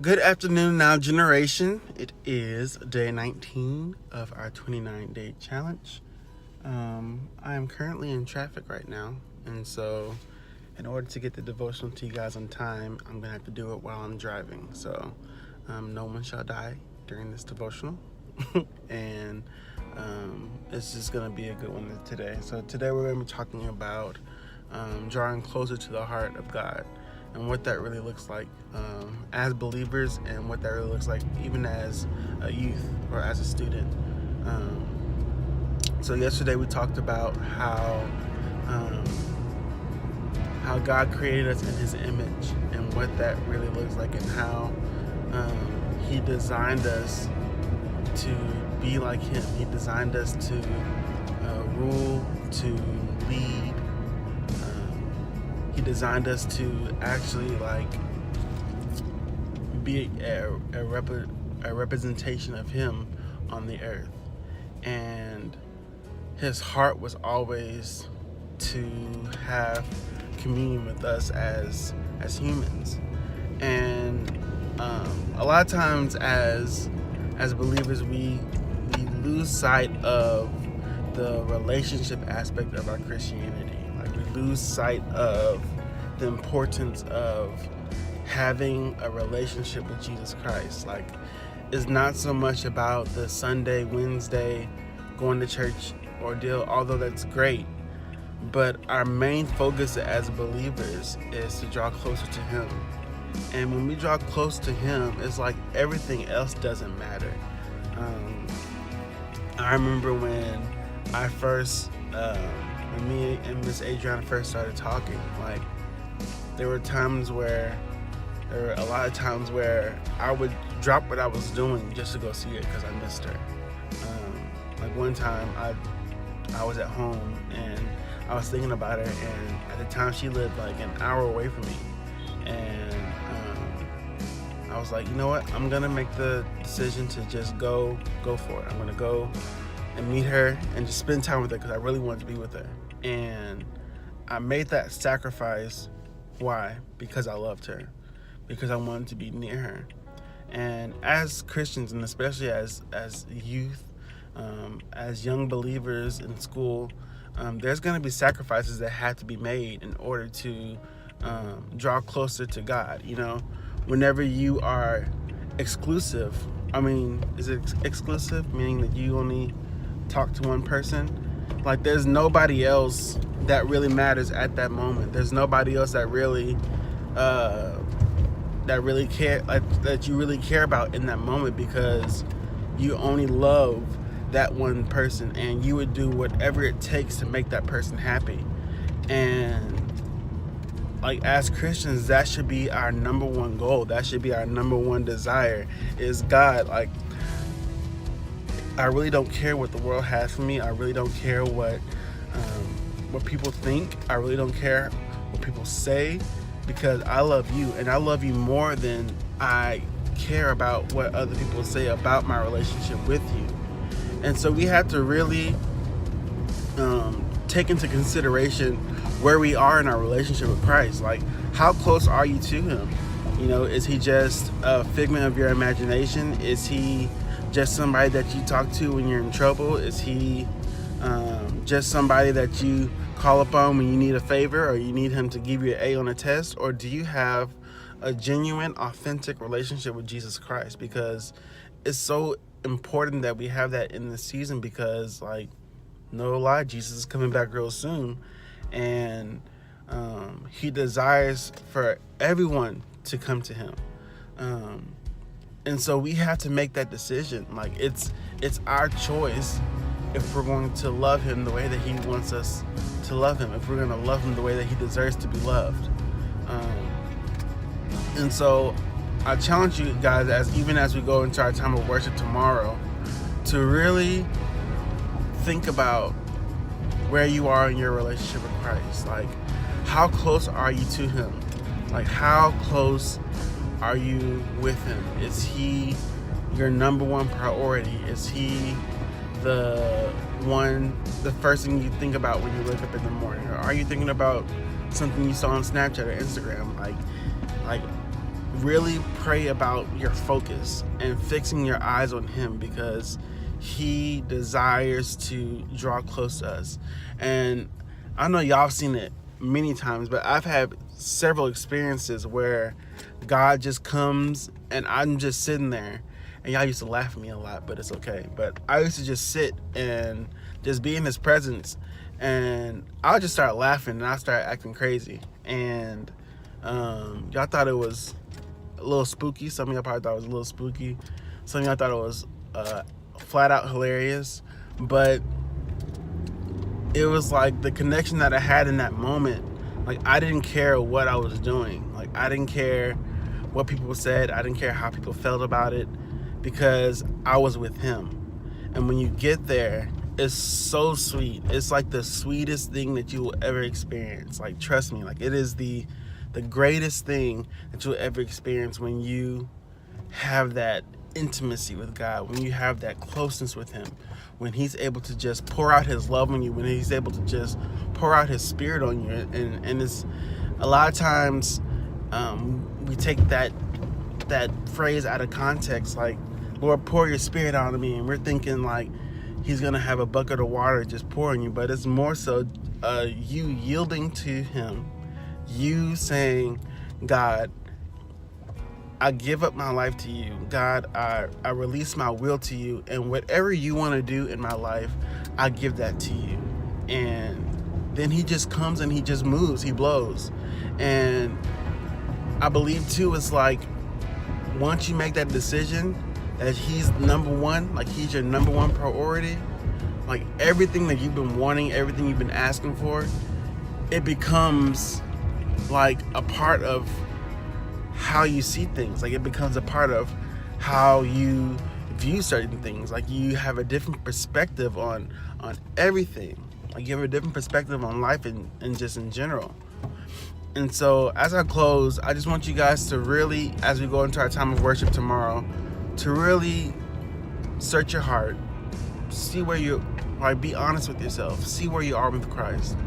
Good afternoon, now generation. It is day 19 of our 29-day challenge. I am currently in traffic right now, and so in order to get the devotional to you guys on time, I'm gonna have to do it while I'm driving. So no one shall die during this devotional, and it's just gonna be a good one today. So today we're gonna be talking about drawing closer to the heart of God and what that really looks like as believers, and what that really looks like even as a youth or as a student. So yesterday we talked about how God created us in His image and what that really looks like, and how He designed us to be like Him. He designed us to rule, to lead. He designed us to actually be a representation of Him on the earth. And His heart was always to have communion with us as humans. And a lot of times as believers, we lose sight of the relationship aspect of our Christianity. Like, we lose sight of the importance of having a relationship with Jesus Christ. Like, it's not so much about the Sunday, Wednesday, going to church ordeal, although that's great. But our main focus as believers is to draw closer to Him. And when we draw close to Him, it's like everything else doesn't matter. I remember when I first, when me and Miss Adriana first started talking, like, there were a lot of times where I would drop what I was doing just to go see her because I missed her. Like one time I was at home and I was thinking about her, and at the time she lived like an hour away from me. And I was like, you know what? I'm gonna make the decision to just go for it. I'm gonna go and meet her and just spend time with her because I really wanted to be with her. And I made that sacrifice. Why? Because I loved her. Because I wanted to be near her. And as Christians, and especially as youth, as young believers in school, there's going to be sacrifices that have to be made in order to draw closer to God. You know, whenever you are exclusive, is it exclusive? Meaning that you only talk to one person? Like, there's nobody else that really matters at that moment. There's nobody else that really care, that you really care about in that moment, because you only love that one person, and you would do whatever it takes to make that person happy. And like, as Christians, that should be our number one goal. That should be our number one desire, is God. Like, I really don't care what the world has for me. I really don't care what people think. I really don't care what people say, because I love you, and I love you more than I care about what other people say about my relationship with you. And so we have to really take into consideration where we are in our relationship with Christ. Like, how close are you to Him? You know, is He just a figment of your imagination? Is He just somebody that you talk to when you're in trouble? Is He just somebody that you call upon when you need a favor, or you need Him to give you an A on a test? Or do you have a genuine, authentic relationship with Jesus Christ? Because it's so important that we have that in this season, because, like, no lie, Jesus is coming back real soon, and He desires for everyone to come to Him. And so we have to make that decision. Like, it's our choice if we're going to love Him the way that He wants us to love Him, if we're going to love Him the way that He deserves to be loved. And so I challenge you guys, even as we go into our time of worship tomorrow, to really think about where you are in your relationship with Christ. Like, how close are you to Him? Like, how close are you with Him? Is He your number one priority? Is He the first thing you think about when you wake up in the morning? Or are you thinking about something you saw on Snapchat or Instagram? Like really pray about your focus and fixing your eyes on him, because he desires to draw close to us. And I know y'all have seen it many times, but I've had several experiences where God just comes and I'm just sitting there, and y'all used to laugh at me a lot, but it's okay. But I used to just sit and just be in his presence, and I'll just start laughing and I start acting crazy. And y'all thought it was a little spooky. Some of y'all probably thought it was a little spooky. Some of y'all thought it was flat out hilarious. But it was like the connection that I had in that moment. Like, I didn't care what I was doing. Like, I didn't care what people said. I didn't care how people felt about it, because I was with him. And when you get there, it's so sweet. It's like the sweetest thing that you will ever experience. Like, trust me, like, it is the greatest thing that you'll ever experience when you have that intimacy with God, when you have that closeness with him, when he's able to just pour out his love on you, when he's able to just pour out his spirit on you. And it's a lot of times we take that phrase out of context, like, Lord, pour your spirit out on me, and we're thinking like he's gonna have a bucket of water just pouring you. But it's more so you yielding to him, you saying, God, I give up my life to you. God, I release my will to you, and whatever you want to do in my life, I give that to you. And then he just comes and he just moves, he blows. And I believe too, it's like, once you make that decision that he's number one, like he's your number one priority, like everything that you've been wanting, everything you've been asking for, it becomes like a part of how you see things. Like, it becomes a part of how you view certain things. Like, you have a different perspective on everything. Like, you have a different perspective on life and just in general. And so as I close, I just want you guys to really, as we go into our time of worship tomorrow, to really search your heart, see where you, like, be honest with yourself, see where you are with Christ,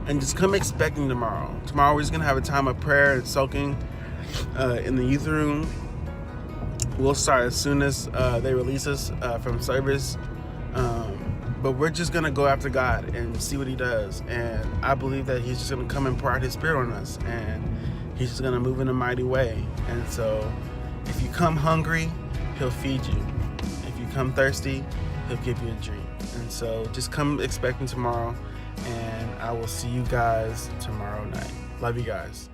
and just come expecting tomorrow. Tomorrow we're just gonna have a time of prayer and soaking in the youth room. We'll start as soon as they release us from service. But we're just gonna go after God and see what he does. And I believe that he's just gonna come and pour out his spirit on us, and he's just gonna move in a mighty way. And so if you come hungry, he'll feed you. If you come thirsty, he'll give you a drink. And so just come expecting tomorrow, and I will see you guys tomorrow night. Love you guys.